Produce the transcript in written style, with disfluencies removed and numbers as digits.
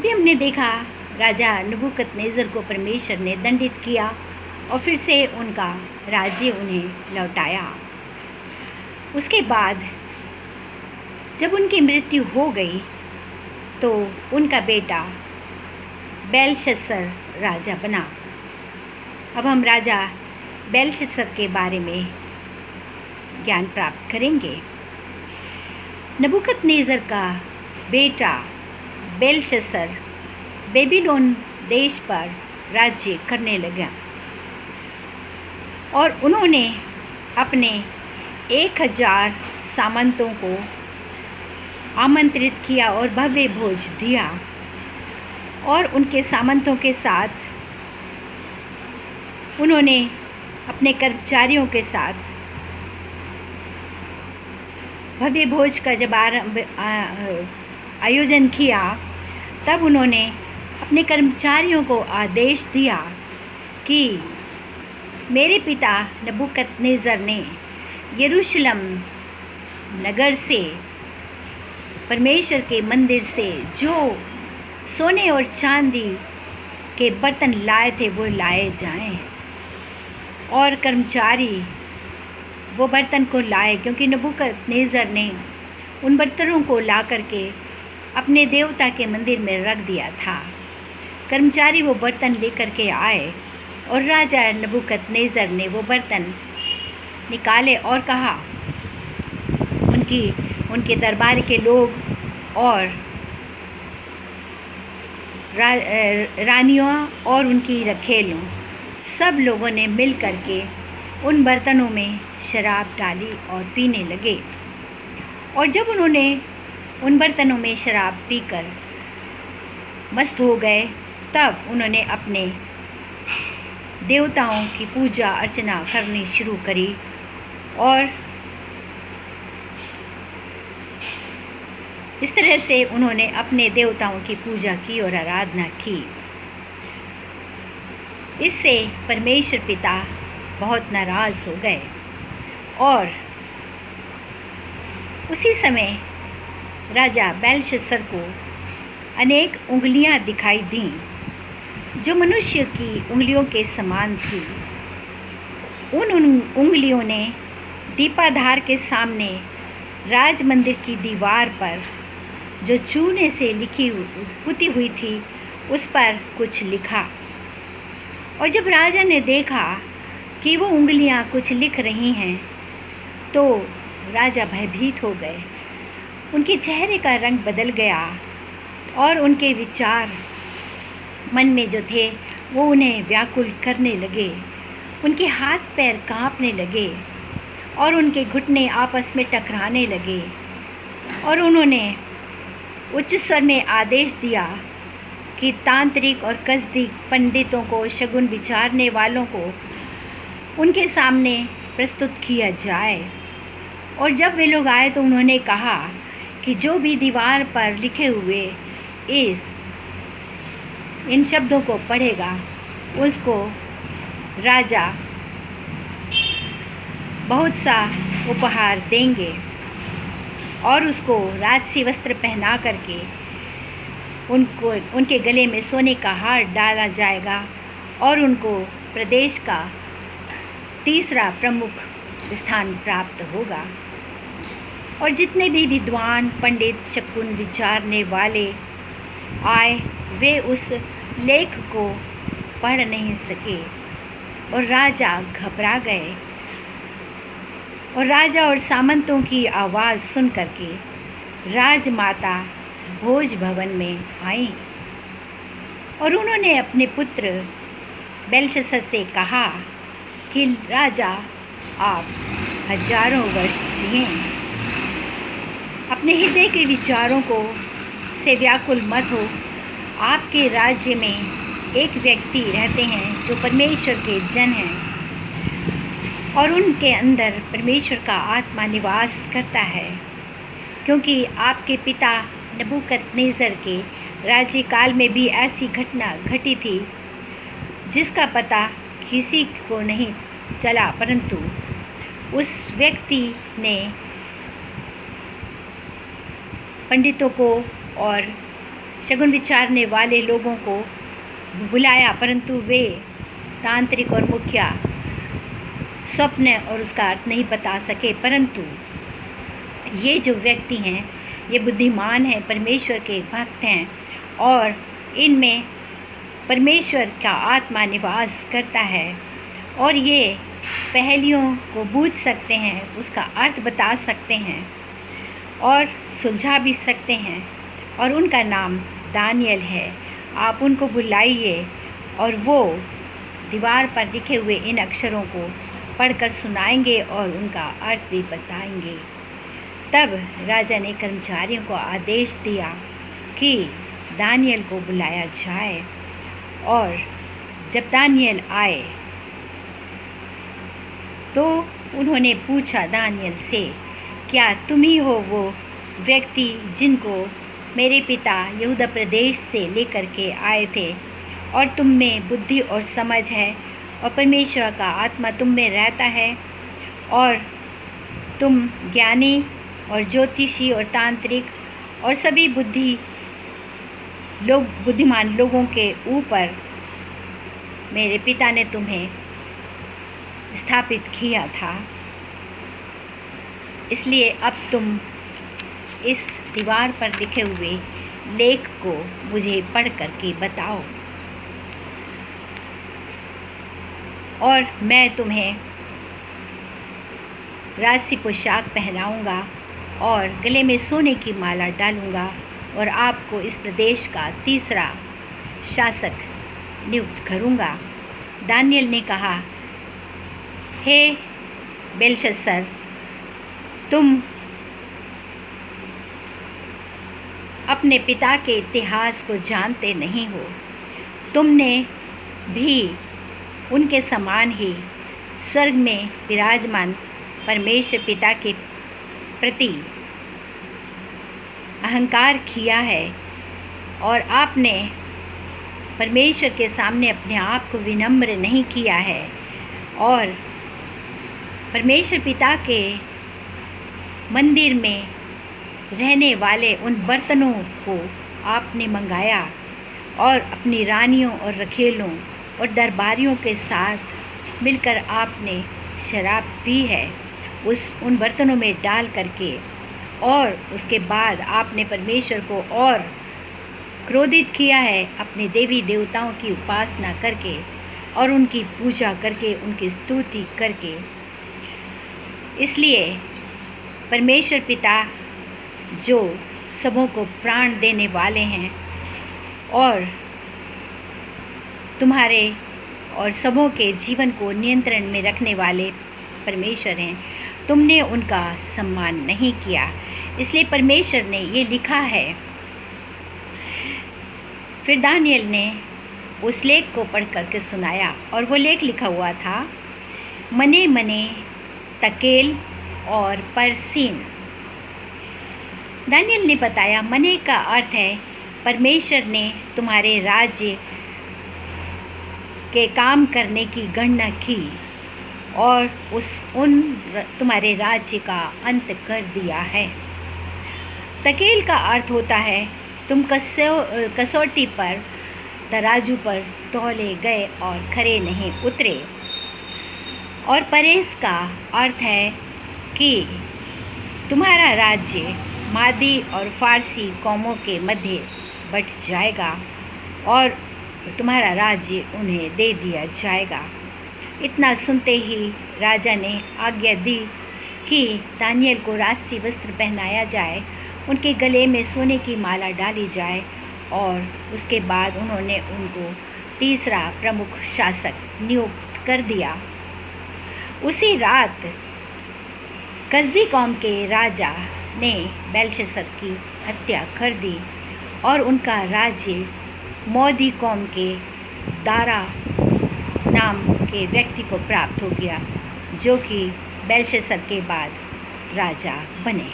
अभी हमने देखा राजा नबूकदनेस्सर को परमेश्वर ने दंडित किया और फिर से उनका राज्य उन्हें लौटाया। उसके बाद जब उनकी मृत्यु हो गई तो उनका बेटा बेलशस्सर राजा बना। अब हम राजा बेलशस्सर के बारे में ज्ञान प्राप्त करेंगे। नबूकदनेस्सर का बेटा बेलशस्सर बेबीलोन देश पर राज्य करने लगा और उन्होंने अपने 1000 सामंतों को आमंत्रित किया और भव्य भोज दिया और उनके सामंतों के साथ उन्होंने अपने कर्मचारियों के साथ भव्य भोज का जब आयोजन किया तब उन्होंने अपने कर्मचारियों को आदेश दिया कि मेरे पिता नबूकदनेस्सर ने यरूशलेम नगर से परमेश्वर के मंदिर से जो सोने और चांदी के बर्तन लाए थे वो लाए जाएं और कर्मचारी वो बर्तन को लाए, क्योंकि नबूकदनेस्सर ने उन बर्तनों को ला करके अपने देवता के मंदिर में रख दिया था। कर्मचारी वो बर्तन लेकर के आए और राजा नबूकदनेस्सर ने वो बर्तन निकाले और कहा, उनके दरबार के लोग और रानियों और उनकी रखेलों सब लोगों ने मिल करके उन बर्तनों में शराब डाली और पीने लगे। और जब उन्होंने उन बर्तनों में शराब पीकर मस्त हो गए तब उन्होंने अपने देवताओं की पूजा अर्चना करनी शुरू करी और इस तरह से उन्होंने अपने देवताओं की पूजा की और आराधना की। इससे परमेश्वर पिता बहुत नाराज़ हो गए और उसी समय राजा बेलशस्सर को अनेक उंगलियां दिखाई दीं जो मनुष्य की उंगलियों के समान थी। उन उंगलियों ने दीपाधार के सामने राज मंदिर की दीवार पर जो चूने से पुती हुई थी उस पर कुछ लिखा। और जब राजा ने देखा कि वो उंगलियां कुछ लिख रही हैं तो राजा भयभीत हो गए। उनके चेहरे का रंग बदल गया और उनके विचार मन में जो थे वो उन्हें व्याकुल करने लगे। उनके हाथ पैर कांपने लगे और उनके घुटने आपस में टकराने लगे और उन्होंने उच्च स्वर में आदेश दिया कि तांत्रिक और कसदी पंडितों को, शगुन विचारने वालों को उनके सामने प्रस्तुत किया जाए। और जब वे लोग आए तो उन्होंने कहा कि जो भी दीवार पर लिखे हुए इन शब्दों को पढ़ेगा उसको राजा बहुत सा उपहार देंगे और उसको राजसी वस्त्र पहना करके उनके गले में सोने का हार डाला जाएगा और उनको प्रदेश का तीसरा प्रमुख स्थान प्राप्त होगा। और जितने भी विद्वान, पंडित, शकुन विचारने वाले आए वे उस लेख को पढ़ नहीं सके और राजा घबरा गए। और राजा और सामंतों की आवाज़ सुन करके राजमाता भोज भवन में आई और उन्होंने अपने पुत्र बेलशस्सर से कहा कि राजा आप हजारों वर्ष जिए, अपने हृदय के विचारों को से व्याकुल मत हो। आपके राज्य में एक व्यक्ति रहते हैं जो परमेश्वर के जन हैं और उनके अंदर परमेश्वर का आत्मा निवास करता है, क्योंकि आपके पिता नबूकदनेस्सर के राज्यकाल में भी ऐसी घटना घटी थी जिसका पता किसी को नहीं चला, परंतु उस व्यक्ति ने पंडितों को और शगुन विचारने वाले लोगों को बुलाया, परंतु वे तांत्रिक और मुखिया स्वप्न और उसका अर्थ नहीं बता सके। परंतु ये जो व्यक्ति हैं ये बुद्धिमान हैं, परमेश्वर के भक्त हैं और इनमें परमेश्वर का आत्मा निवास करता है और ये पहेलियों को बूझ सकते हैं, उसका अर्थ बता सकते हैं और सुलझा भी सकते हैं। और उनका नाम दानियल है। आप उनको बुलाइए और वो दीवार पर लिखे हुए इन अक्षरों को पढ़कर सुनाएंगे और उनका अर्थ भी बताएंगे। तब राजा ने कर्मचारियों को आदेश दिया कि दानियल को बुलाया जाए। और जब दानियल आए तो उन्होंने पूछा दानियल से, क्या तुम ही हो वो व्यक्ति जिनको मेरे पिता यहूदा प्रदेश से लेकर के आए थे, और तुम में बुद्धि और समझ है और परमेश्वर का आत्मा तुम में रहता है और तुम ज्ञानी और ज्योतिषी और तांत्रिक और सभी बुद्धिमान लोगों के ऊपर मेरे पिता ने तुम्हें स्थापित किया था। इसलिए अब तुम इस दीवार पर लिखे हुए लेख को मुझे पढ़ करके बताओ और मैं तुम्हें राजसी पोशाक पहनाऊंगा और गले में सोने की माला डालूंगा और आपको इस प्रदेश का तीसरा शासक नियुक्त करूंगा। दानियल ने कहा, हे बेलशस्सर, तुम अपने पिता के इतिहास को जानते नहीं हो। तुमने भी उनके समान ही स्वर्ग में विराजमान परमेश्वर पिता के प्रति अहंकार किया है और आपने परमेश्वर के सामने अपने आप को विनम्र नहीं किया है और परमेश्वर पिता के मंदिर में रहने वाले उन बर्तनों को आपने मंगाया और अपनी रानियों और रखेलों और दरबारियों के साथ मिलकर आपने शराब पी है उन बर्तनों में डाल करके, और उसके बाद आपने परमेश्वर को और क्रोधित किया है अपने देवी देवताओं की उपासना करके और उनकी पूजा करके, उनकी स्तुति करके। इसलिए परमेश्वर पिता जो सबों को प्राण देने वाले हैं और तुम्हारे और सबों के जीवन को नियंत्रण में रखने वाले परमेश्वर हैं, तुमने उनका सम्मान नहीं किया। इसलिए परमेश्वर ने ये लिखा है। फिर दानियल ने उस लेख को पढ़ करके सुनाया और वो लेख लिखा हुआ था, मने मने तकेल और परसीन। दानियल ने बताया, मने का अर्थ है परमेश्वर ने तुम्हारे राज्य के काम करने की गणना की और तुम्हारे राज्य का अंत कर दिया है। तकेल का अर्थ होता है तुम कसौटी पर तराजू पर तौले गए और खरे नहीं उतरे। और परेस का अर्थ है कि तुम्हारा राज्य मादी और फारसी कौमों के मध्य बट जाएगा और तुम्हारा राज्य उन्हें दे दिया जाएगा। इतना सुनते ही राजा ने आज्ञा दी कि दानियल को राजसी वस्त्र पहनाया जाए, उनके गले में सोने की माला डाली जाए और उसके बाद उन्होंने उनको तीसरा प्रमुख शासक नियुक्त कर दिया। उसी रात कसदी कौम के राजा ने बेलशस्सर की हत्या कर दी और उनका राज्य मौदी कौम के दारा नाम के व्यक्ति को प्राप्त हो गया, जो कि बेलशस्सर के बाद राजा बने।